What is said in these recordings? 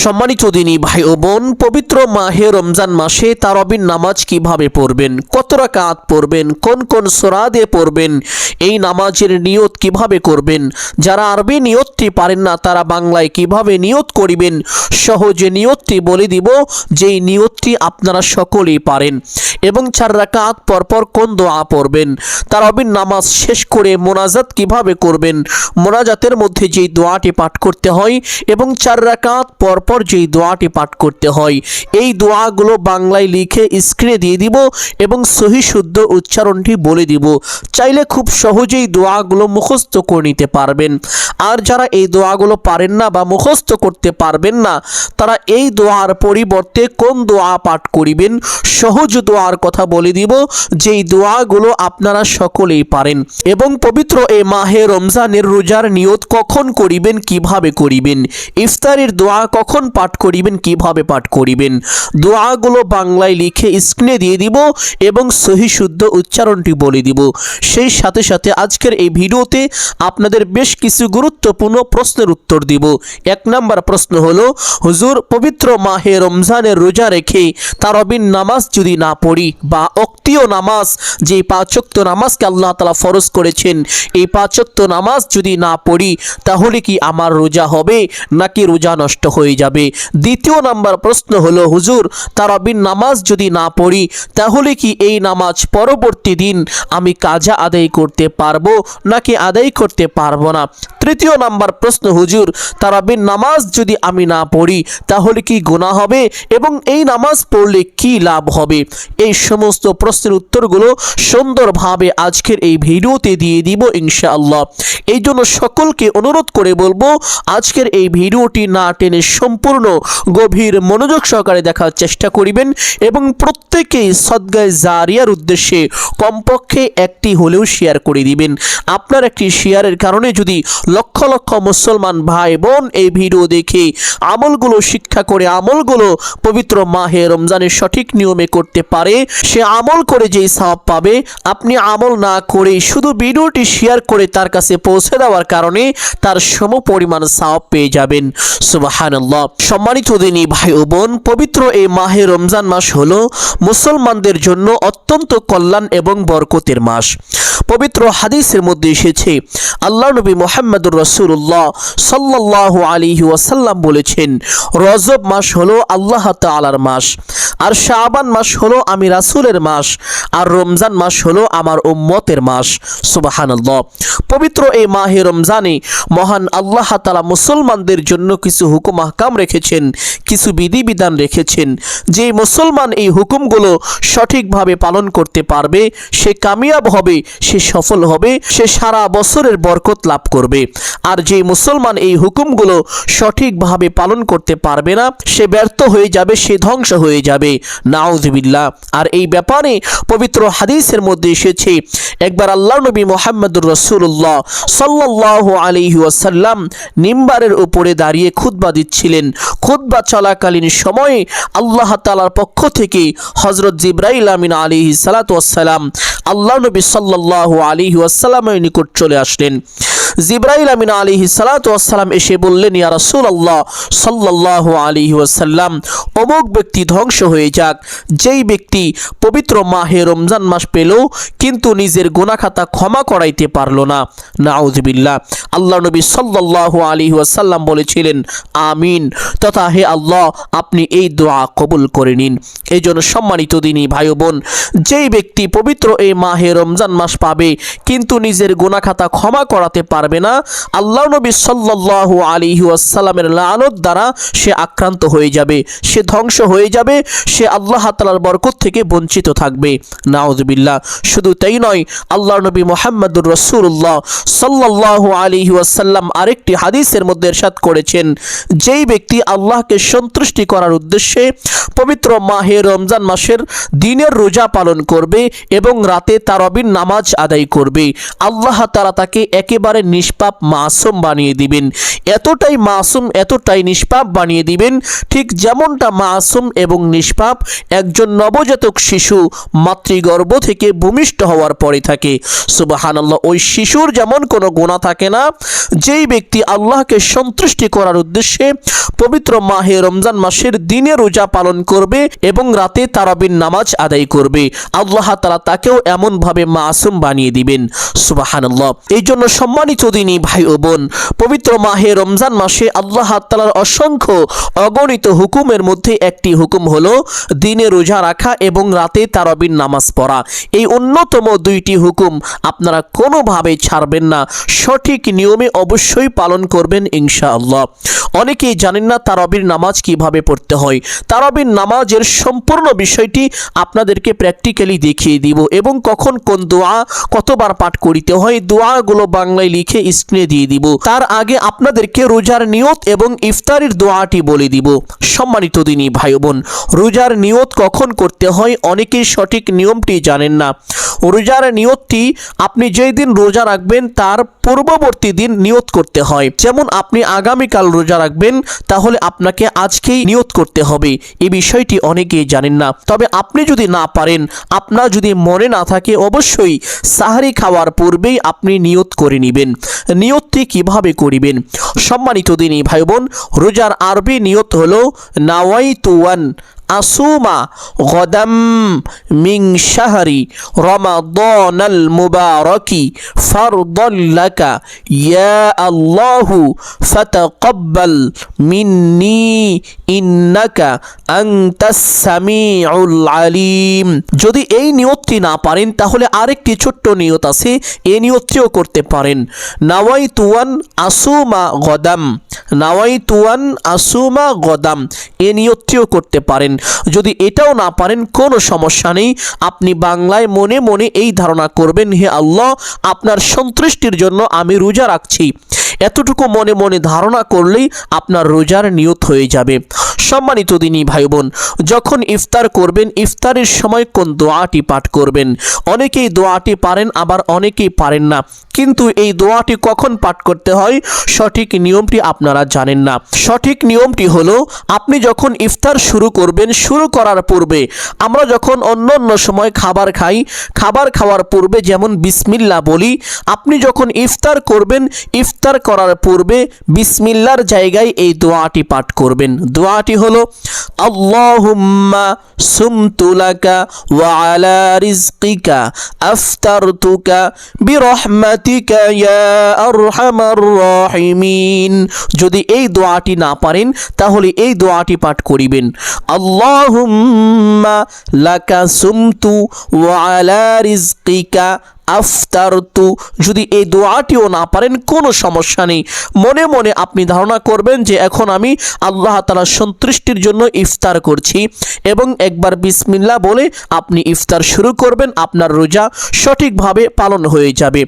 সম্মানিত দিনী ভাই ও বোন, পবিত্র মাহে রমজান মাসে তারাবির নামাজ কিভাবে পড়বেন, কত রাকাত পড়বেন, কোন কোন সূরা দিয়ে পড়বেন, এই নামাজের নিয়ত কিভাবে করবেন, যারা আরবি নিয়তটি পারেন না তারা বাংলায় কিভাবে নিয়ত করিবেন, সহজে নিয়তটি বলে দিব, যেই নিয়তটি আপনারা সকলেই পারেন। এবং 4 রাকাত পরপর কোন দোয়া পড়বেন, তারাবির নামাজ শেষ করে মোনাজাত কিভাবে করবেন, মোনাজাতের মধ্যে যেই দোয়াটি পাঠ করতে হয় এবং 4 রাকাত পরপর যেই দোয়াটি পাঠ করতে হয়, এই দোয়াগুলো বাংলায় লিখে স্ক্রিনে দিয়ে দিব এবং সহি শুদ্ধ উচ্চারণটি বলে দিব। চাইলে খুব সহজেই দোয়াগুলো মুখস্থ করে নিতে পারবেন। আর যারা এই দোয়াগুলো পারেন না বা মুখস্থ করতে পারবেন না, তারা এই দোয়ার পরিবর্তে কোন দোয়া পাঠ করিবেন, সহজ দোয়ার কথা বলে দিব, যেই দোয়াগুলো আপনারা সকলেই পারেন। এবং পবিত্র এই মাহে রমজানের রোজার নিয়ত কখন করিবেন, কিভাবে করিবেন, ইফতারের দোয়া কখন পাঠ করিবেন, কিভাবে পাঠ করিবেন, দোয়াগুলো বাংলায় লিখে স্ক্রিনে দিয়ে দিব এবং সহি শুদ্ধ উচ্চারণটি বলে দিব। সেই সাথে সাথে আজকের এই ভিডিওতে আপনাদের বেশ কিছু গুরুত্বপূর্ণ প্রশ্নের উত্তর দিব। 1 নম্বর প্রশ্ন হলো, হুজুর পবিত্র মাহে রমজানের রোজা রেখে তারাবির নামাজ যদি না পড়ি বা অক্তীয় নামাজ, যে 5 ওয়াক্ত নামাজকে আল্লাহ তাআলা ফরজ করেছেন, এই 5 ওয়াক্ত নামাজ যদি না পড়ি তাহলে কি আমার রোজা হবে নাকি রোজা নষ্ট হয়ে যাবে? 2 নম্বর প্রশ্ন হলো, হুজুর তারাবির নামাজ যদি না পড়ি তাহলে কি এই নামাজ পরবর্তী দিন আমি কাজা আদায় করতে পারবো নাকি আদায় করতে পারবো না? 3 নম্বর প্রশ্ন, হুজুর তারাবির নামাজ যদি আমি না পড়ি তাহলে কি গুনাহ হবে এবং এই নামাজ পড়লে কি লাভ হবে? এই সমস্ত প্রশ্নের উত্তরগুলো সুন্দরভাবে আজকের এই ভিডিওতে দিয়ে দিব ইনশাআল্লাহ। এই জন্য সকলকে অনুরোধ করে বলবো, আজকের এই ভিডিওটি না টেনে সম্পূর্ণ গভীর মনোযোগ সহকারে দেখার চেষ্টা করিবেন এবং প্রত্যেকেই সদকায়ে জারিয়ার উদ্দেশ্যে কমপক্ষে একটি হলেও শেয়ার করে দিবেন। আপনার একটি শেয়ারের কারণে যদি লক্ষ লক্ষ মুসলমান ভাই বোন এই ভিডিও দেখে আমলগুলো শিক্ষা করে আমলগুলো পবিত্র মাহে রমজানের সঠিক নিয়মে করতে পারে, সে আমল করে যেই সওয়াব পাবে, আপনি আমল না করে শুধু ভিডিওটি শেয়ার করে তার কাছে পৌঁছে দেওয়ার কারণে তার সম পরিমাণ সওয়াব পেয়ে যাবেন। সুবহানাল্লাহ। সম্মানিত দিনী ভাই ও বোন, পবিত্র এই মাহে রমজান মাস হলো মুসলমানদের জন্য অত্যন্ত কল্যাণ এবং বরকতের মাস। পবিত্র হাদিসের মধ্যে এসেছে, আল্লাহ নবী মুহাম্মদুর রাসূলুল্লাহ সাল্লাল্লাহু আলাইহি ওয়াসাল্লাম বলেছেন, রজব মাস হলো আল্লাহ তাআলার মাস, আর শাবান মাস হলো আমি রাসূলের মাস, আর রমজান মাস হলো আমার উম্মতের মাস। সুবহানাল্লাহ। পবিত্র এই মাহে রমজানে মহান আল্লাহ তাআলা মুসলমানদের জন্য কিছু হুকুম আহকাম রেখেছেন, কিছু বিধিবিধান রেখেছেন। যে মুসলমান এই হুকুমগুলো সঠিকভাবে পালন করতে পারবে সে কামিয়াব হবে, সে সফল হবে, সে সারা বছরের বরকত লাভ করবে। আর যে মুসলমান এই হুকুমগুলো সঠিকভাবে পালন করতে পারবে না সে ব্যর্থ হয়ে যাবে, সে ধ্বংস হয়ে যাবে। নাউযুবিল্লাহ। আর এই ব্যাপারে পবিত্র হাদিসের মধ্যে এসেছে, একবার আল্লাহ নবী মুহাম্মদুর রাসূলুল্লাহ সাল্লাল্লাহু আলাইহি ওয়াসাল্লাম মিম্বারের উপরে দাঁড়িয়ে খুতবা দিচ্ছিলেন। খুতবা চলাকালীন সময়ে আল্লাহ তাআলার পক্ষ থেকে হযরত জিবরাইল আমিন আলাইহিস সালাতু ওয়াস সালাম আল্লাহ নবী সাল্লাল্লাহু আলাইহি ওয়াসাল্লামের নিকট চলে আসলেন। জিবরাইল আমিন আলাইহিস সালাতু ওয়াস সালাম এসে বললেন, ইয়া রাসূলুল্লাহ সাল্লাল্লাহু আলাইহি ওয়াসাল্লাম, অমুক ব্যক্তি ধ্বংস হয়ে যাক, যেই ব্যক্তি পবিত্র মাহে রমজান মাস পেল কিন্তু নিজের গুনাহ খাতা ক্ষমা করাইতে পারল না। নাউযুবিল্লাহ। আল্লাহ নবী সাল্লাল্লাহু আলাইহি ওয়াসাল্লাম বলেছিলেন, আমিন, তথা হে আল্লাহ আপনি এই দোয়া কবুল করে নিন। এই জন্য সম্মানিত দিনী ভাই বোন, যেই ব্যক্তি পবিত্র এই মাহে রমজান মাস পাবে কিন্তু নিজের গুনাহ খাতা ক্ষমা করাতে পারবে না, আল্লাহ নবী সাল্লাল্লাহু আলাইহি ওয়াসাল্লামের লানত দ্বারা সে আক্রান্ত হয়ে যাবে, সে ধ্বংস হয়ে যাবে, সে আল্লাহ তাআলার বরকত থেকে বঞ্চিত থাকবে। নাউযুবিল্লাহ। শুধু তাই নয়, আল্লাহ নবী মুহাম্মদুর রাসূলুল্লাহ সাল্লাল্লাহু আলাইহি ওয়াসাল্লাম আরেকটি হাদিসের মধ্যে ইরশাদ করেছেন, যেই ব্যক্তি আল্লাহকে সন্তুষ্টি করার উদ্দেশ্যে পবিত্র মাহে রমজান মাসের দিনের রোজা পালন করবে এবং রাতে তারাবির নামাজ আদায় করবে, আল্লাহ তাআলা তাকে একেবারে নিষ্পাপ মাসুম বানিয়ে দিবেন। এতটাই মাসুম, এতটাই নিষ্পাপ বানিয়ে দিবেন, ঠিক যেমনটা মাসুম এবং নিষ্পাপ একজন নবজাতক শিশু মাতৃগর্ভ থেকে ভূমিষ্ঠ হওয়ার পরে থাকে। সুবহানাল্লাহ। ওই শিশুর যেমন কোনো গুনাহ থাকে না, যেই ব্যক্তি আল্লাহকে সন্তুষ্টি করার উদ্দেশ্যে পবিত্র মাহে রমজান মাসের দিনে রোজা পালন করবে এবং রাতে তারাবির নামাজ আদায় করবে, আল্লাহ তাআলা তাকেও এমনভাবে মাসুম বানিয়ে দিবেন। সুবহানাল্লাহ। এই জন্য সম্মানিত দিনী ভাই ও বোন, পবিত্র মাহে রমজান মাসে আল্লাহ তাআলার অসংখ্য অগণিত হুকুমের মধ্যে একটি হুকুম হলো দিনে রোজা রাখা এবং রাতে তারাবির নামাজ পড়া। এই অন্যতম দুইটি হুকুম আপনারা কোনোভাবে ছাড়বেন না, সঠিক নিয়মে অবশ্যই পালন করবেন ইনশাআল্লাহ। অনেকেই জানেন না তারাবির নামাজ কিভাবে পড়তে হয়। তারাবির নামাজের সম্পূর্ণ বিষয়টি আপনাদেরকে প্র্যাকটিক্যালি দেখিয়ে দিব এবং কখন কোন দোয়া কতবার পাঠ করিতে হয়, দোয়াগুলো বাংলায় লিখে স্ক্রিনে দিয়ে দিব। তার আগে আপনাদেরকে রোজার নিয়ত এবং ইফতারির দোয়াটি বলে দিব। সম্মানিত দিনী ভাই বোন, রোজার নিয়ত কখন করতে হয় অনেকেই সঠিক নিয়মটি জানেন না। রোজার নিয়তটি আপনি যেই দিন রোজা রাখবেন তার পূর্ববর্তী দিন নিয়ত করতে হয়। যেমন আপনি আগামীকাল রোজা রাখবেন, তাহলে আপনাকে আজকেই নিয়ত করতে হবে। এই বিষয়টি অনেকেই জানেন না। তবে আপনি যদি না পারেন, আপনার যদি মনে না থাকে, অবশ্যই সাহরি খাওয়ার পূর্বেই আপনি নিয়ত করে নেবেন। নিয়তটি কিভাবে করিবেন? সম্মানিত দিনী ভাই বোন, রোজার আরবি নিয়ত হলো নাওয়াইতু আন আসুমা গদাম মিন শাহরি রমাদানাল মুবারাকি ফারদান লাকা ইয়া আল্লাহু ফাতাকাব্বাল মিন্নি ইন্নাকা আনতাস সামিউল আলিম। যদি এই নিয়তটি না পারেন তাহলে আরেকটি ছোট্ট নিয়ত আছে, এই নিয়তটিও করতে পারেন। নাওয়াইতু আন আসুমা গদাম, নাওয়াইতু আন আসুমা গদাম, এই নিয়তটিও করতে পারেন। যদি এটাও না পারেন কোনো সমস্যা নেই, আপনি বাংলায় মনে মনে এই ধারণা করবেন, হে আল্লাহ, আপনার সন্তুষ্টির জন্য আমি রোজা রাখছি। এতটুকু মনে মনে ধারণা করলেই আপনার রোজার নিয়ত হয়ে যাবে। সম্মানিত দিনী ভাই বোন, যখন ইফতার করবেন, ইফতারের সময় কোন দোয়াটি পাঠ করবেন? অনেকেই দোয়াটি পারেন, আবার অনেকেই পারেন না। কিন্তু এই দোয়াটি কখন পাঠ করতে হয় সঠিক নিয়মটি আপনারা জানেন না। সঠিক নিয়মটি হলো, আপনি যখন ইফতার শুরু করবেন, শুরু করার পূর্বে, আমরা যখন অন্য অন্য সময় খাবার খাই, খাবার খাওয়ার পূর্বে যেমন বিসমিল্লাহ বলি, আপনি যখন ইফতার করবেন, ইফতার করার পূর্বে বিসমিল্লাহর জায়গায় এই দোয়াটি পাঠ করবেন। দোয়াটি হলো আল্লাহুম্মা সুমতু লাকা ওয়া আলা রিজকিকা আফতারতুকা বিরহমাতিকা ইয়া আরহামার রাহিমিন। যদি এই দোয়াটি না পারেন তাহলে এই দোয়াটি পাঠ করিবেন, আল্লাহুম্মা লাকা সুমতু ওয়া আলা রিজকিকা আফতারতু। যদি এই দোয়াটিও না পারেন কোনো সমস্যা নেই, মনে মনে আপনি ধারণা করবেন যে এখন আমি আল্লাহ তাআলার সন্তুষ্টির জন্য ইফতার করছি এবং একবার বিসমিল্লাহ বলে আপনি ইফতার শুরু করবেন, আপনার রোজা সঠিকভাবে পালন হয়ে যাবে।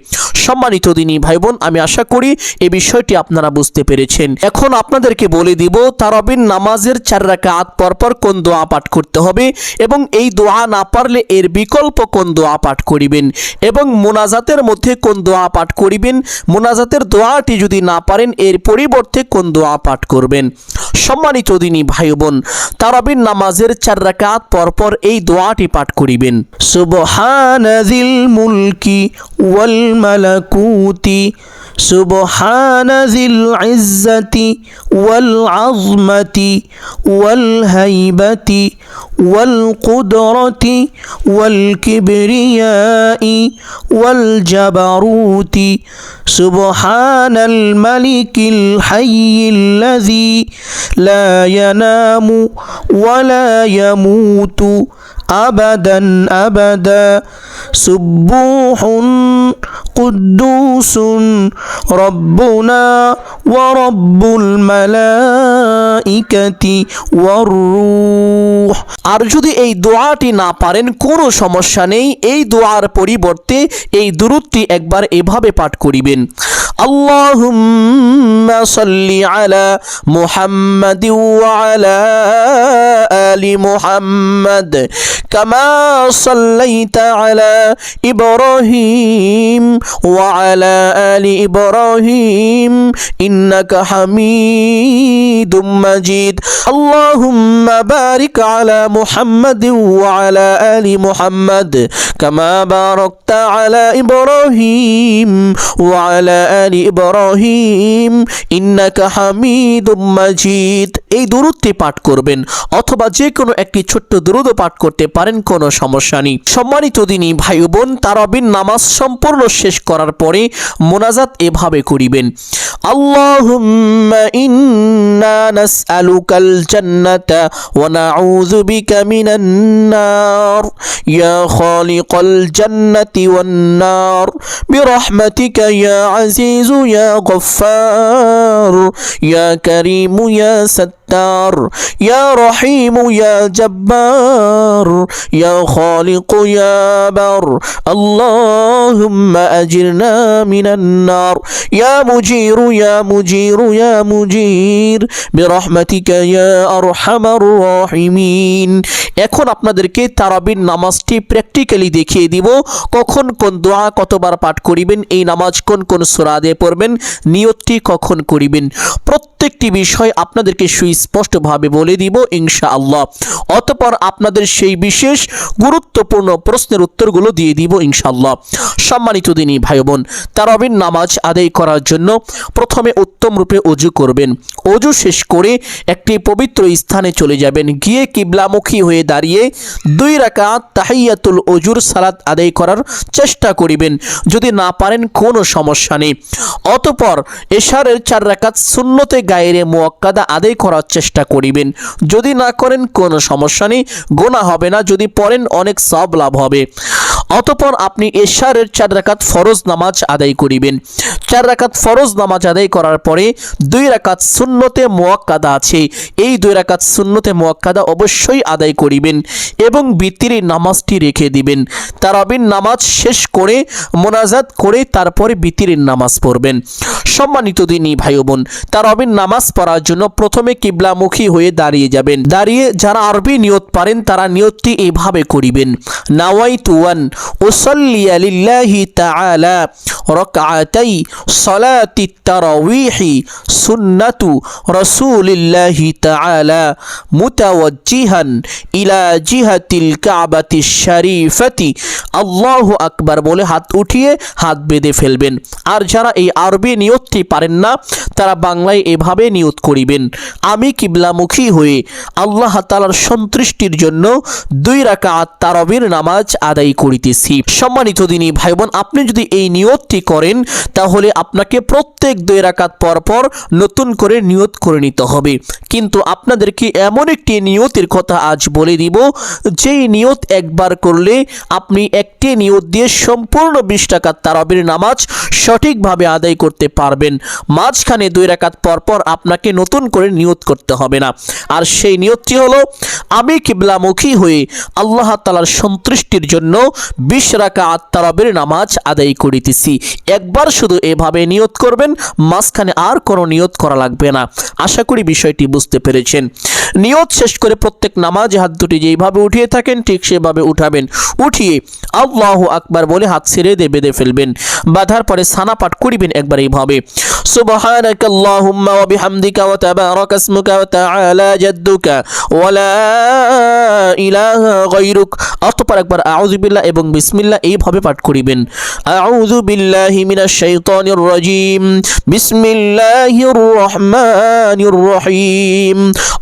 সম্মানিত দিনী ভাই বোন, আমি আশা করি এই বিষয়টি আপনারা বুঝতে পেরেছেন। এখন আপনাদেরকে বলে দিব তারাবির নামাজের 4 রাকাত পরপর কোন দোয়া পাঠ করতে হবে এবং এই দোয়া না পারলে এর বিকল্প কোন দোয়া পাঠ করিবেন এবং মোনাজাতের মধ্যে কোন দোয়া পাঠ করিবেন। মোনাজাতের দোয়াটি যদি না পারেন এর পরিবর্তে কোন দোয়া পাঠ করবেন। সম্মানিত দিনী ভাই বোন, তারাবির নামাজের 4 রাকাত পরপর এই দোয়াটি পাঠ করিবেন, সুবহানাজিল মুলকি ওয়াল মালাকুতি সুবহানাজিল ইজ্জাতি ওয়াল আযমাতি ওয়াল হাইবাতি ওয়াল কুদরতি ওয়াল কিবরিয়াই ওয়াল জাবারুতি সুবহানাল মালিকিল হাইয়িল্লাযী লা ইয়ানামু ওয়া লা ইয়ামুতু আবাদান আবাদা সুবহুন কুদ্দুসুন রব্বুনা ওয়া রব্বুল মালাইকাতি ওয়ার রূহ। আর যদি এই দোয়াটি না পারেন কোনো সমস্যা নেই, এই দোয়ার পরিবর্তে এই দুরূদটি একবার এভাবে পাঠ করিবেন, আল্লাহুম্মা সাল্লি আলা মুহাম্মাদিন ওয়া আলা আলি মুহাম্মাদ কামা সাল্লাইতা আলা ইব্রাহিম ওয়া আলা আলি ইব্রাহিম ইন্নাকা হামিদুম মাজিদ। আল্লাহুম্মা বারিক আলা মুহাম্মাদিন ওয়া আলা আলি মুহাম্মাদ কামা বারাকতা আলা ইব্রাহিম ওয়া আলা আলি ইব্রাহিম ইন্নাকা হামিদুম মাজিদ। এই দুরূদটি পাঠ করবেন অথবা যে কোনো একটি ছোট্ট দুরূদও পাঠ করতে পারেন, কোনো সমস্যা নেই। সম্মানিত দিনী ভাই বোন, তারাবির নামাজ সম্পূর্ণ শেষ করার পরে মোনাজাত এভাবে করিবেন, আল্লাহুম্মা ইন্না নাসআলুকাল জান্নাতা ওয়া নাউযু বিকা মিনান নার ইয়া খালিকাল জান্নাতি ওয়ান নার বিরহমাতিকা ইয়া আজিজু ইয়া গফফার ইয়া কারীমু ইয়া সাত্তার ইয়া রহিমু ইয়া জব্বার ইয়া খালিকু ইয়া বার আল্লাহুম্মা আজিরনা মিনান নার ইয়া মুজিরু ইয়া মুজিরু ইয়া মুজির বিরহমাতিকা ইয়া আরহামার রাহিমিন। এখন আপনাদেরকে তারাবির নামাজটি প্র্যাকটিক্যালি দেখিয়ে দিব, কখন কোন দোয়া কতবার পাঠ করিবেন, এই নামাজ কোন কোন সূরা দিয়ে পড়বেন, নিয়তটি কখন করিবেন, প্রত্যেকটি বিষয় আপনাদেরকে সুস্পষ্টভাবে বলে দিব ইনশাআল্লাহ। অতঃপর আপনাদের সেই বিশেষ গুরুত্বপূর্ণ প্রশ্নের উত্তরগুলো দিয়ে দিব ইনশাআল্লাহ। সম্মানিত দিনী ভাই বোন, তারাবির নামাজ আদায় করার জন্য প্রথমে উত্তম রূপে ওযু করবেন। ওযু শেষ করে একটি পবিত্র স্থানে চলে যাবেন, গিয়ে কিবলামুখী হয়ে দাঁড়িয়ে 2 রাকাত তাহিয়াতুল ওযুর সালাত আদায় করার চেষ্টা করিবেন। যদি না পারেন কোনো সমস্যা নেই। অতঃপর এশারের 4 রাকাত সুন্নতে গায়রে মুআক্কাদা আদায় করার চেষ্টা করিবেন। যদি না করেন কোনো সমস্যা নেই, গুনাহ হবে না, যদি পড়েন অনেক সওয়াব লাভ হবে। অতঃপর আপনি এশারের 4 রাকাত ফরজ নামাজ আদায় করিবেন। 4 রাকাত ফরজ নামাজ আদায় করার পরে 2 রাকাত সুন্নতে মুআক্কাদা আছে, এই 2 রাকাত সুন্নতে মুআক্কাদা অবশ্যই আদায় করিবেন এবং বিতিরের নামাজটি রেখে দিবেন। তারাবির নামাজ শেষ করে মোনাজাত করে তারপরে বিতিরের নামাজ পড়বেন। সম্মানিত দিনী ভাই বোন, তারাবির নামাজ পড়ার জন্য প্রথমে কিবলামুখী হয়ে দাঁড়িয়ে যাবেন। দাঁড়িয়ে যারা আরবি নিয়ত পারেন তারা নিয়তটি এইভাবে করিবেন, নাওয়াইতু আন উসাল্লিয়া লিল্লাহি তাআলা রাকআতাই সালাতিত তারাওয়িহি সুন্নাতু রাসূলিল্লাহি তাআলা মুতাওয়াজ্জিহান ইলা জিহাতিল কাবাতিশ শরীফাতি। আল্লাহু আকবার বলে হাত উঠিয়ে হাত বেঁধে ফেলবেন। আর যারা এই আরবি নিয়তটি পারেন না তারা বাংলায় এভাবে নিয়ত করিবেন, আমি কিবলামুখী হয়ে আল্লাহ তাআলার সন্তুষ্টির জন্য 2 রাকাত তারাবির নামাজ আদায় করিতেছি। সম্মানিত দিনী ভাই বোন, আপনি যদি এই নিয়তটি করেন তাহলে আপনাকে প্রত্যেক 2 রাকাত পর পর নতুন করে নিয়ত করে নিতে হবে। কিন্তু আপনাদেরকে এমন একটি নিয়তের কথা আজ বলে দিব, যেই নিয়ত একবার করলে আপনি একটি নিয়ত দিয়ে সম্পূর্ণ 20 রাকাত তারাবির নামাজ সঠিকভাবে আদায় করতে পারবেন। মাঝখানে 2 রাকাত পর পর আপনাকে নতুন করে নিয়ত করতে হবে না। আর সেই নিয়তটি হলো, আমি কিবলামুখী হয়ে আল্লাহ তাআলার সন্তুষ্টির জন্য 20 রাকাত তারাবির নামাজ আদায় করিতেছি। একবার শুধু এভাবে নিয়ত করবেন, মাঝখানে আর কোনো নিয়ত করা লাগবে না। আশা করি বিষয়টি বুঝতে পেরেছেন। নিয়ত শেষ করে প্রত্যেক নামাজে হাত দুটি যেইভাবে উঠিয়ে থাকেন ঠিক সেভাবে উঠাবেন। উঠিয়ে আল্লাহু আকবার বলে হাত ছেড়ে দিয়ে বেঁধে ফেলবেন। বাঁধার পরে সানা পাঠ করিবেন একবার এইভাবে, সুবহানাকাল্লাহুম্মা ওয়া বিহামদিকা ওয়া তাবারাকা ইসমুকা ওয়া তাআলা জাদ্দুকা ওয়া লা ইলাহা গায়রুক। অতঃপর একবার আউযু বিল্লাহ এবং বিসমিল্লাহ এইভাবে পাঠ করিবেন, আউযু বিল্লাহি মিনাশ শাইতানির রাজীম বিসমিল্লাহির রহমানির রহিম।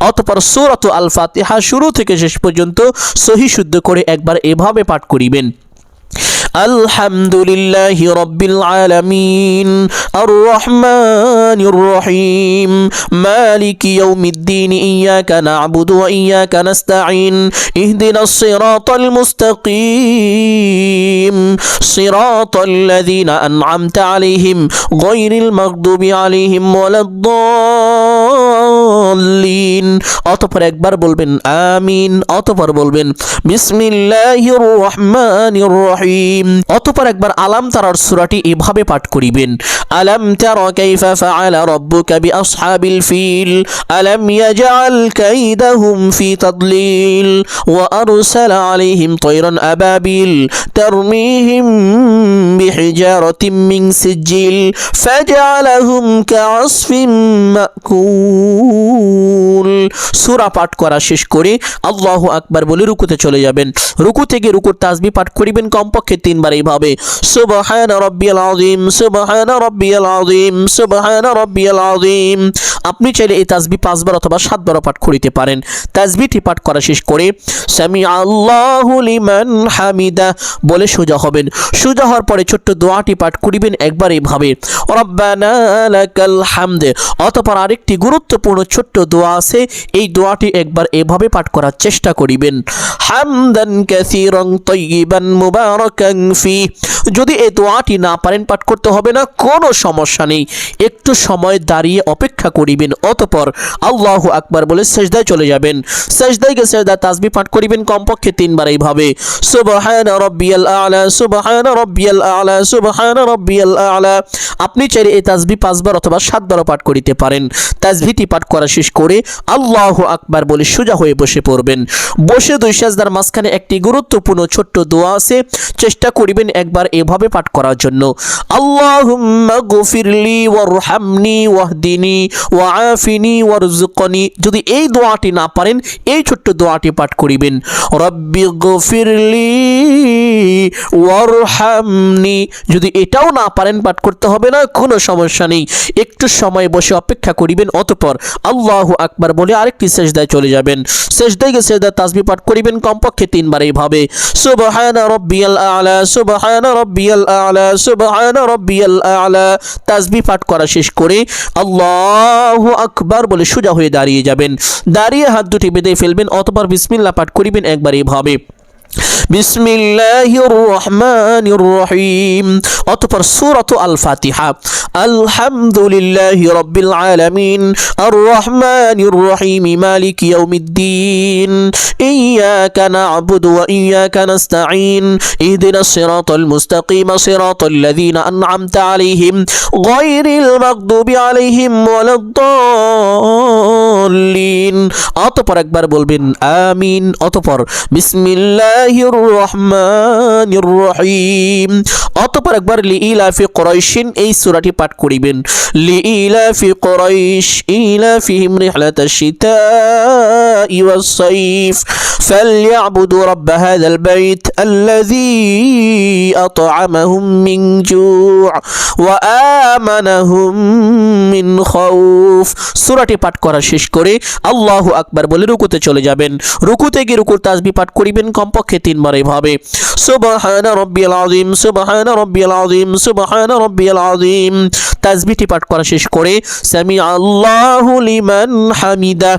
অতঃপর সূরাতুল আল ফাতিহা শুরু থেকে শেষ পর্যন্ত সহি শুদ্ধ করে একবার এভাবে পাঠ করিবেন, আলহামদুলিল্লাহি রাব্বিল আলামিন আর রহমানির রহিম মালিকি ইয়াউমিদ্দিন ইয়াকা না'বুদু ওয়া ইয়াকা নাস্তাঈন ইহদিনাস সিরাতাল মুস্তাকিম সিরাতাল্লাযীনা আন'আমতা আলাইহিম গায়রিল মাগদুবি আলাইহিম ওয়ালাদ-দাল্লিন। অতঃপর একবার বলবেন আমিন। অতঃপর বলবেন বিসমিল্লাহির রহমানির রহিম রহিম। অতঃপর একবার আলাম তারার সূরাটি এভাবে পাঠ করিবেন, আলাম তারা কাইফা ফাআলা রাব্বুকা বিআসহাবিল ফিল আলাম ইয়াজআল কাইদাহুম ফি তাদলিল ওয়া আরসালা আলাইহিম তায়রান আবাবিল তারমিহিম বিহিজারাতিন মিন সিজিল ফাজআলাহুম কাআসফিন মাকুল। সূরা পাঠ করা শেষ করে আল্লাহু আকবার বলে রুকুতে চলে যাবেন। রুকু থেকে রুকুর তাসবিহ পাঠ করিবেন কমপক্ষে 3 বার এইভাবে, সুবহানা রাব্বিয়াল আযীম, সুবহানা রাব্বিয়াল আযীম, সুবহানা রাব্বিয়াল আযীম। আপনি চাইলে এই তাসবিহ 5 বার অথবা 7 বার পাঠ করিতে পারেন। তাসবিহটি পাঠ করা শেষ করে সামি আল্লাহু লিমান হামিদা বলে সোজা হবেন। সোজা হওয়ার পরে ছোট্ট দোয়াটি পাঠ করিবেন একবার এইভাবে, রব্বানা লাকাল হামদ। অতঃপর আরেকটি গুরুত্বপূর্ণ ছোট্ট দোয়া আছে, এই দোয়াটি একবার এভাবে পাঠ করার চেষ্টা করিবেন, হামদান কাসীরান তাইয়িবান মুবারাকান ফি। যদি এই দোয়াটি না পারেন পাঠ করতে হবে না, কোনো সমস্যা নেই, একটু সময় দাঁড়িয়ে অপেক্ষা করিবেন। অতঃপর আল্লাহু আকবার বলে সিজদায় চলে যাবেন। সিজদায় গিয়ে সিজদা তাসবিহ পাঠ করিবেন কমপক্ষে 3 বার এইভাবে, সুবহানা রাব্বিয়াল আ'লা, সুবহানা রাব্বিয়াল আ'লা, সুবহানা রাব্বিয়াল আ'লা। আপনি চাইলে এই তাসবিহ 5 বার অথবা 7 বার পাঠ করিতে পারেন। তাসবিহটি পাঠ করা শেষ করে আল্লাহু আকবার বলে সোজা হয়ে বসে পড়বেন। বসে 2 সিজদার মাঝখানে একটি গুরুত্বপূর্ণ ছোট্ট দোয়া আছে, চেষ্টা করিবেন একবার এভাবে পাঠ করার জন্য, আল্লাহুম্মা গফিরলি ওয়ারহামনি ওয়াহদিনি ওয়াআফিনি ওয়ারযুকনি। যদি এই দোয়াটি না পারেন এই ছোট্ট দোয়াটি পাঠ করিবেন, রব্বি গফিরলি ওয়ারহামনি। যদি এটাও না পারেন পাঠ করতে হবে না, কোনো সমস্যা নেই, একটু সময় বসে অপেক্ষা করিবেন। অতঃপর আল্লাহু আকবার বলে আরেকটি সিজদায় চলে যাবেন। সিজদায় গিয়ে সিজদা তাসবিহ পাঠ করিবেন কমপক্ষে 3 বার এইভাবে, সুবহানা রাব্বিয়াল আ'লা, সুবহানা রাব্বিয়াল আ'লা, সুবহানা রাব্বিয়াল আ'লা। তাসবিহ পাঠ করা শেষ করে আল্লাহু আকবার বলে সোজা হয়ে দাঁড়িয়ে যাবেন। দাঁড়িয়ে হাত দুটি বেঁধে ফেলবেন। অতঃপর বিসমিল্লাহ পাঠ করিবেন একবার এইভাবে, বিসমিল্লাহির রহমানির রহিম। অতঃপর সূরাত আল ফাতিহা, আলহামদুলিল্লাহি রাব্বিল আলামিন আর রহমানির রহিম মালিকি ইয়াউমিদ্দিন ইয়াকা না'বুদু ওয়া ইয়াকা নাস্তাঈন ইহদিনাস সিরাতাল মুস্তাকিম সিরাতাল লাযীনা আন'আমতা আলাইহিম গায়রিল মাগদুবি আলাইহিম ওয়ালাদ-দাল্লিন। অতঃপর একবার বলবেন আমিন। অতঃপর বিসমিল্লাহির রহমানির রহিম। অতঃপর একবার লিইলাফি কুরাইশিন এই সূরাটি পাঠ করিবেন, লিইলাফি কুরাইশ ইলাফিহিম রিহলাতাশ শিতাই ওয়াস সাইফ ফালইয়াবুদু রাব্ব হাযাল বাইত আল্লাযী আত'আমাহুম মিন জু' ওয়া আমানাহুম মিন খাউফ। সূরাটি পাঠ করা শেষ করে আল্লাহু আকবার বলে রুকুতে চলে যাবেন। রুকুতে গিয়ে রুকুর তাসবিহ পাঠ করিবেন কমপক্ষে 3 বার এইভাবে, সুবহানা রাব্বিয়াল আযীম, সুবহানা রাব্বিয়াল আযীম, সুবহানা রাব্বিয়াল আযীম। তাসবিহটি পাঠ করা শেষ করে সামি আল্লাহু লিমান হামিদা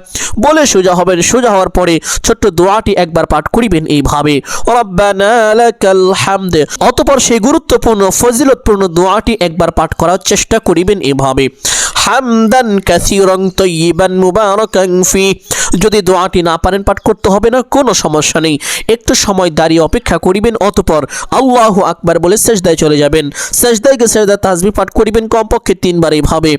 বলে সোজা হবেন। সোজা হওয়ার পরে ছোট্ট দোয়াটি একবার পাঠ করিবেন এইভাবে, রব্বানা লাকাল হামদ। অতঃপর সেই গুরুত্বপূর্ণ ফজিলতপূর্ণ দোয়াটি একবার পাঠ করার চেষ্টা করিবেন এভাবে, হামদান কাসীরান তাইয়িবান মুবারাকান ফি। যদি দোয়াটি না পারেন পাঠ করতে হবে না, কোনো সমস্যা নেই, একটু সময় দাঁড়িয়ে অপেক্ষা করিবেন। অতঃপর আল্লাহু আকবার বলে সিজদায় চলে যাবেন। সিজদায় গিয়ে সিজদা তাসবিহ পাঠ করিবেন কমপক্ষে 3 বার এইভাবে,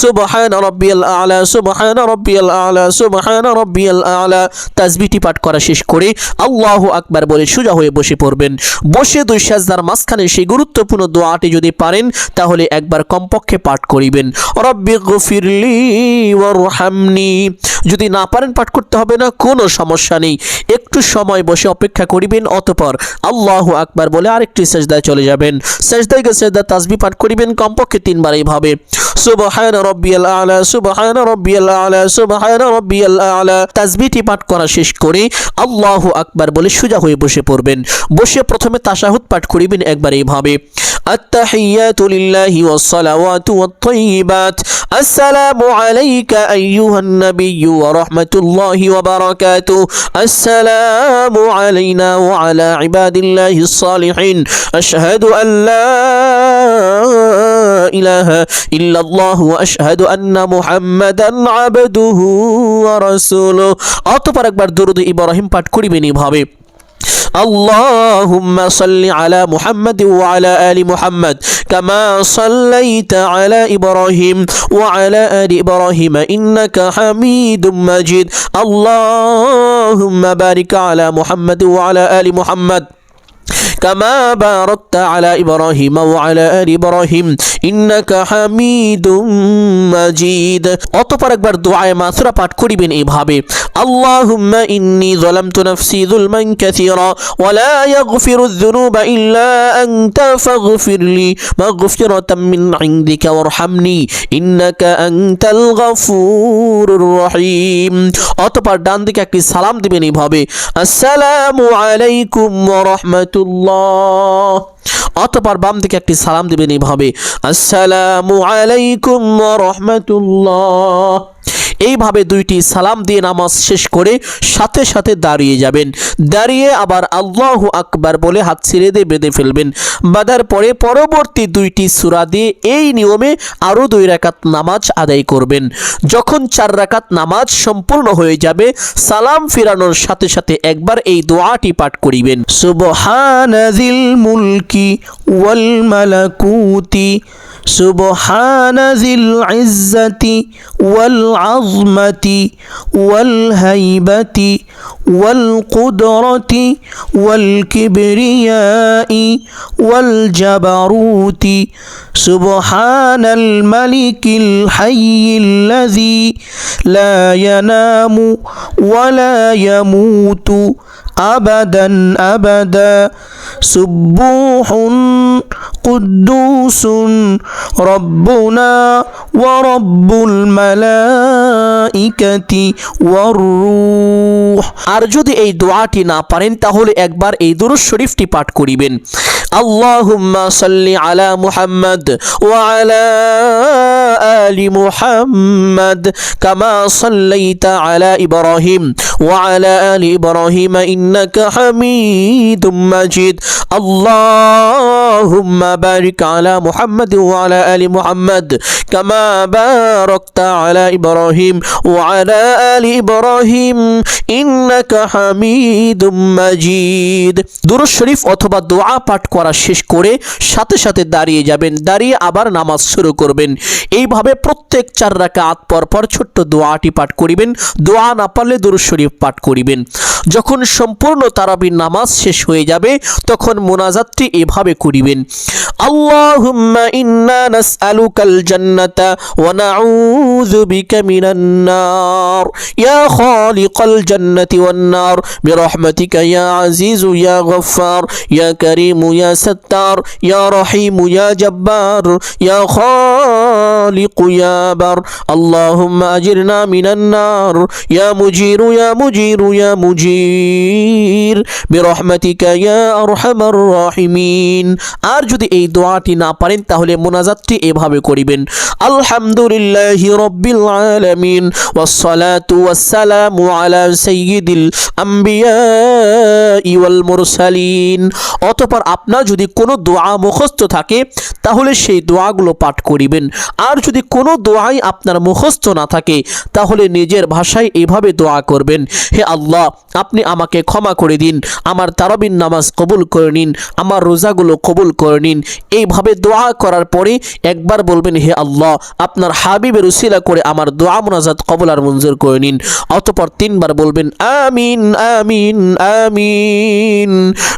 সুবহানা রাব্বিয়াল আ'লা, সুবহানা রাব্বিয়াল আ'লা, সুবহানা রাব্বিয়াল আ'লা। তাসবিহটি পাঠ করা শেষ করে আল্লাহু আকবার বলে সোজা হয়ে বসে পড়বেন। বসে 2 সিজদার মাঝখানে সেই গুরুত্বপূর্ণ দোয়াটি যদি পারেন তাহলে একবার কমপক্ষে পাঠ করিবেন, রব্বি গফিরলি ওয়ারহামনি। যদি না পারেন পাঠ করতে হবে না, কোনো সমস্যা নেই, একটু সময় বসে অপেক্ষা করিবেন। অতঃপর আল্লাহু আকবার বলে আরেকটি সিজদায় চলে যাবেন। সিজদায় গিয়ে সিজদা তাসবিহ পাঠ করিবেন কমপক্ষে 3 বার এইভাবে, সুবহানা রাব্বিয়াল আ'লা, সুবহানা রাব্বিয়াল আ'লা, সুবহানা রাব্বিয়াল আ'লা। তাসবিহটি পাঠ করা শেষ করে আল্লাহু আকবার বলে সোজা হয়ে বসে পড়বেন। বসে প্রথমে তাশাহুদ পাঠ করিবেন একবার এইভাবে, التحيات لله والصلوات والطيبات السلام عليك أيها النبي ورحمة الله وبركاته السلام علينا وعلى عباد الله الصالحين أشهد أن لا إله إلا الله وأشهد أن محمدا عبده ورسوله। অতঃপর একবার দরুদ ইব্রাহিম পাঠ করিবেন এইভাবে, আল্লাহুম্মা সাল্লি আলা মুহাম্মাদ ওয়া আলা আলি মুহাম্মাদ কামা সাল্লাইতা আলা ইব্রাহিম ওয়া আলা আলি ইব্রাহিম ইন্নাকা হামিদুম মাজিদ আল্লাহুম্মা বারিক আলা মুহাম্মাদ ওয়া আলা আলি মুহাম্মাদ كما باركت على إبراهيم وعلى آل إبراهيم إنك حميد مجيد অতঃপর একবার দুআয়ে মাসুরা পাঠ করিবেন এইভাবে আল্লাহুম্মা ইন্নী যালামতু নাফসি যুলমান কাসীরা ওয়া লা ইয়াগফিরুয যুনুবা ইল্লা আনতা ফাগফিরলি মাগফিরাতাম মিন ইনদিকা ওয়ারহামনি ইন্নাকা আনতাল গফুরুর রহিম। অতঃপর ডান দিকে একটি সালাম দিবেন এইভাবে আসসালামু আলাইকুম ওয়া রাহমাতুল্লাহ। অতঃপর বাম দিকে একটি সালাম দিবেন এইভাবে আসসালামু আলাইকুম ওয়া রাহমাতুল্লাহ। এইভাবে দুইটি সালাম দিয়ে নামাজ শেষ করে সাথে সাথে দাঁড়িয়ে যাবেন। দাঁড়িয়ে আবার আল্লাহু আকবার বলে হাত ছেড়ে দিয়ে বেঁধে ফেলবেন। বাঁধার পরে পরবর্তী দুইটি সূরা দিয়ে এই নিয়মে আরও 2 রাকাত নামাজ আদায় করবেন। যখন 4 রাকাত নামাজ সম্পূর্ণ হয়ে যাবে সালাম ফিরানোর সাথে সাথে একবার এই দোয়াটি পাঠ করিবেন সুবহানাজিল মুলকি ওয়াল মালাকুতি سبحان ذي العزة والعظمة والهيبة والقدرة والكبرياء والجبروت سبحان الملك الحي الذي لا ينام ولا يموت أبدا أبدا سبوح قدوس ربنا ورب الملائكة والروح। আর যদি এই দোয়াটি না পারেন তাহলে একবার এই দুরূদ শরীফটি পাঠ করিবেন আল্লাহুম্মা সাল্লি আলা মুহাম্মাদ ওয়া আলা আলি মুহাম্মাদ কামা সাল্লাইতা আলা ইব্রাহিম ওয়া আলা আলি ইব্রাহিম ইন্নাকা হামিদুম মাজিদ আল্লাহুম্মা বারিক আলা মুহাম্মাদ ওয়া আলা আলি মুহাম্মাদ কামা বারাকতা আলা ইব্রাহিম ওয়া আলা আলি ইব্রাহিম ইন্নাকা হামিদুম মাজিদ। দুরূদ শরীফ অথবা দোয়া পাঠ করা শেষ করে সাথে সাথে দাঁড়িয়ে যাবেন। দাঁড়িয়ে আবার নামাজ শুরু করবেন। এইভাবে প্রত্যেক 4 রাকাত পর পর ছোট্ট দোয়াটি পাঠ করিবেন। দোয়া না পারলে দুরূদ শরীফ পাঠ করিবেন। যখন সম্পূর্ণ তারাবির নামাজ শেষ হয়ে যাবে তখন মোনাজাতটি এভাবে করিবেন আল্লাহুম্মা ইন্না নাসআলুকাল জান্নাতা ওয়া নাউযু বিকা মিনান নার ইয়া খালিকাল জান্নাতি ওয়ান নার বিরহমাতিকা ইয়া আজিজু ইয়া গফফার ইয়া কারীমু ইয়া সাত্তার ইয়া রহিমু ইয়া জব্বার ইয়া খালিকু ইয়া বার আল্লাহুম্মা আজিরনা মিনান নার ইয়া মুজিরু ইয়া মুজিরু ইয়া মুজির বিরহমাতিকা ইয়া আরহামার রাহিমিন। আর যদি এই দোয়াটি না পারেন তাহলে মোনাজাতটি এভাবে করিবেন আলহামদুলিল্লাহি রাব্বিল আলামিন ওয়াসসালাতু ওয়াসসালামু আলা সাইয়্যিদিল আম্বিয়া ওয়াল মুরসালিন। অতঃপর আপনার যদি কোনো দোয়া মুখস্থ থাকে তাহলে সেই দোয়াগুলো পাঠ করিবেন। আর যদি কোনো দোয়াই আপনার মুখস্থ না থাকে তাহলে নিজের ভাষায় এভাবে দোয়া করবেন হে আল্লাহ আপনি আমাকে ক্ষমা করে দিন, আমার তারাবির নামাজ কবুল করে নিন, আমার রোজাগুলো কবুল করে নিন। এইভাবে দোয়া করার পরে একবার বলবেন হে আল্লাহ আপনার হাবিবের উসিলা করে আমার দোয়া মুনাজাত কবুল আর মঞ্জুর করে নিন। অতঃপর 3 বার বলবেন আমিন আমিন আমিন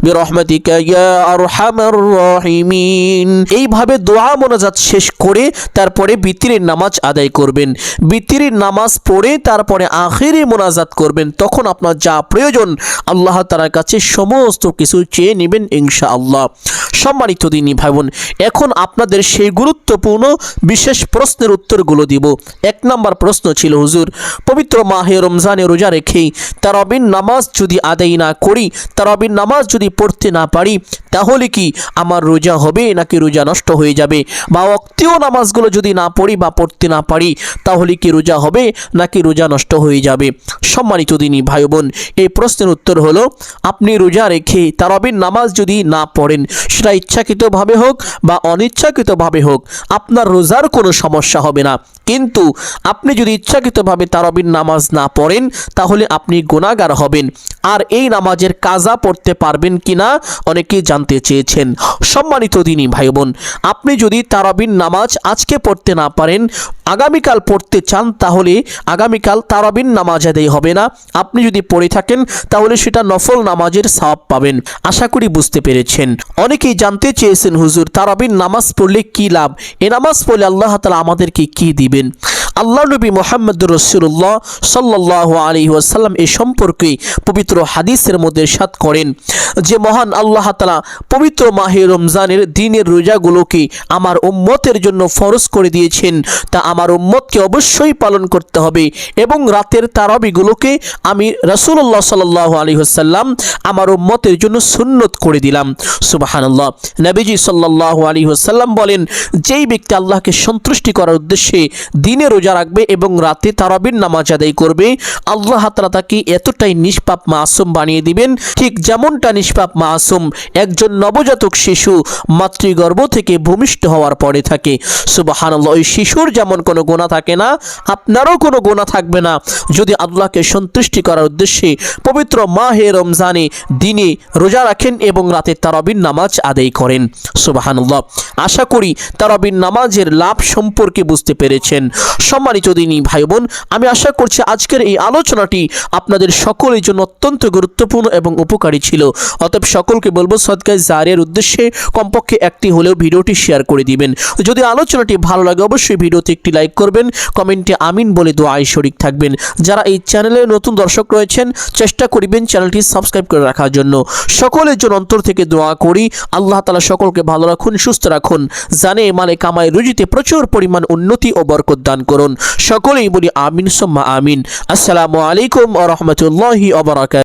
বিরহমাতিকা ইয়া আরহামার রাহিমিন। এইভাবে দোয়া মুনাজাত শেষ করে তারপরে বিতিরের নামাজ আদায় করবেন। বিতিরের নামাজ পড়ে তারপরে আখিরি মুনাজাত করবেন। তখন আপনার যা প্রয়োজন আল্লাহ তাআলার কাছে সমস্ত কিছু চেয়ে নেবেন ইনশাআল্লাহ। সম্মানিত দিনী ভাই বোন, এখন আপনাদের সেই গুরুত্বপূর্ণ বিশেষ প্রশ্নের উত্তরগুলো দিব। 1 নম্বর প্রশ্ন ছিল হুজুর পবিত্র মাহে রমজানে রোজা রেখে তারাবির নামাজ যদি আদায় না করি, তারাবির নামাজ যদি পড়তে না পারি তাহলে কি আমার রোজা হবে নাকি রোজা নষ্ট হয়ে যাবে? বা ওয়াক্তীয় নামাজগুলো যদি না পড়ি বা পড়তে না পারি তাহলে কি রোজা হবে নাকি রোজা নষ্ট হয়ে যাবে? সম্মানিত দিনী ভাই বোন, এই প্রশ্নের উত্তর হলো আপনি রোজা রেখে তারাবির নামাজ যদি না পড়েন সেটা ইচ্ছাকৃতভাবে হোক বা অনিচ্ছাকৃতভাবে হোক আপনার রোজার কোনো সমস্যা হবে না। কিন্তু আপনি যদি ইচ্ছাকৃতভাবে তারাবির নামাজ না পড়েন তাহলে আপনি গুনাহগার হবেন। আর এই নামাজের কাজা পড়তে পারবেন কিনা অনেকেই জানতে চেয়েছেন। সম্মানিত দিনী ভাই বোন, আপনি যদি তারাবির নামাজ আজকে পড়তে না পারেন, আগামীকাল পড়তে চান, তাহলে আগামীকাল তারাবির নামাজ আদায় হবে না। আপনি যদি পড়ে থাকেন তাহলে সেটা নফল নামাজের সওয়াব পাবেন। আশা করি বুঝতে পেরেছেন। অনেকেই জানতে চেয়েছেন, হুজুর তারাবির নামাজ পড়লে কি লাভ, এ নামাজ পড়লে আল্লাহ তাআলা আমাদেরকে কি দিবেন? আল্লাহ নবী মুহাম্মদ রাসূলুল্লাহ সাল্লাল্লাহু আলাইহি ওয়াসাল্লাম এ সম্পর্কে পবিত্র হাদিসের মধ্যে ইরশাদ করেন যে মহান আল্লাহ তাআলা পবিত্র মাহে রমজানের দিনের রোজাগুলোকে আমার উম্মতের জন্য ফরজ করে দিয়েছেন, তা আমার উম্মতকে অবশ্যই পালন করতে হবে। এবং রাতের তারাবিগুলোকে আমি রাসূলুল্লাহ সাল্লাল্লাহু আলাইহি ওয়াসাল্লাম আমার উম্মতের জন্য সুন্নত করে দিলাম। সুবহানাল্লাহ। নবীজি সাল্লাল্লাহু আলাইহি ওয়াসাল্লাম বলেন, যেই ব্যক্তি আল্লাহকে সন্তুষ্টি করার উদ্দেশ্যে দিনে রোজা রাখবে এবং রাতে তারাবির নামাজ আদায় করবে, আল্লাহ তাআলা তাকে এতটাই নিষ্পাপ মাসুম বানিয়ে দিবেন, ঠিক যেমনটা নিষ্পাপ মাসুম একজন নবজাতক শিশু মাতৃগর্ভ থেকে ভূমিষ্ঠ হওয়ার পরে থাকে। সুবহানাল্লাহ। ওই শিশুর যেমন কোনো গুনাহ থাকে না, আপনারও কোনো গুনাহ থাকবে না যদি আল্লাহকে সন্তুষ্টি করার উদ্দেশ্যে পবিত্র মাহে রমজানে দিনে রোজা রাখেন এবং রাতে তারাবির নামাজ আদায় করেন। সুবহানাল্লাহ। আশা করি তারাবির নামাজের লাভ সম্পর্কে বুঝতে পেরেছেন। সম্মানিত দিনী ভাই বোন, আমি আশা করছি আজকের এই আলোচনাটি আপনাদের সকলের জন্য অত্যন্ত গুরুত্বপূর্ণ এবং উপকারী ছিল। অতএব সকলকে বলবো সদকায়ে জারিয়ার উদ্দেশ্যে কমপক্ষে একটি হলেও ভিডিওটি শেয়ার করে দিবেন। যদি আলোচনাটি ভালো লাগে অবশ্যই ভিডিওতে একটি লাইক করবেন, কমেন্টে আমিন বলে দোয়ায় শরীক থাকবেন। যারা এই চ্যানেলে নতুন দর্শক রয়েছেন চেষ্টা করিবেন চ্যানেলটি সাবস্ক্রাইব করে রাখার জন্য। সকলের জন্য অন্তর থেকে দোয়া করি আল্লাহ তাআলা সকলকে ভালো রাখুন, সুস্থ রাখুন, জানে মালে কামায় রুজিতে প্রচুর পরিমাণ উন্নতি ও বরকত দান করুন। সকলেই বলি আমিন সুম্মা আমিন। আসসালামু আলাইকুম ওয়া রাহমাতুল্লাহি ওয়া বারাকাতুহু।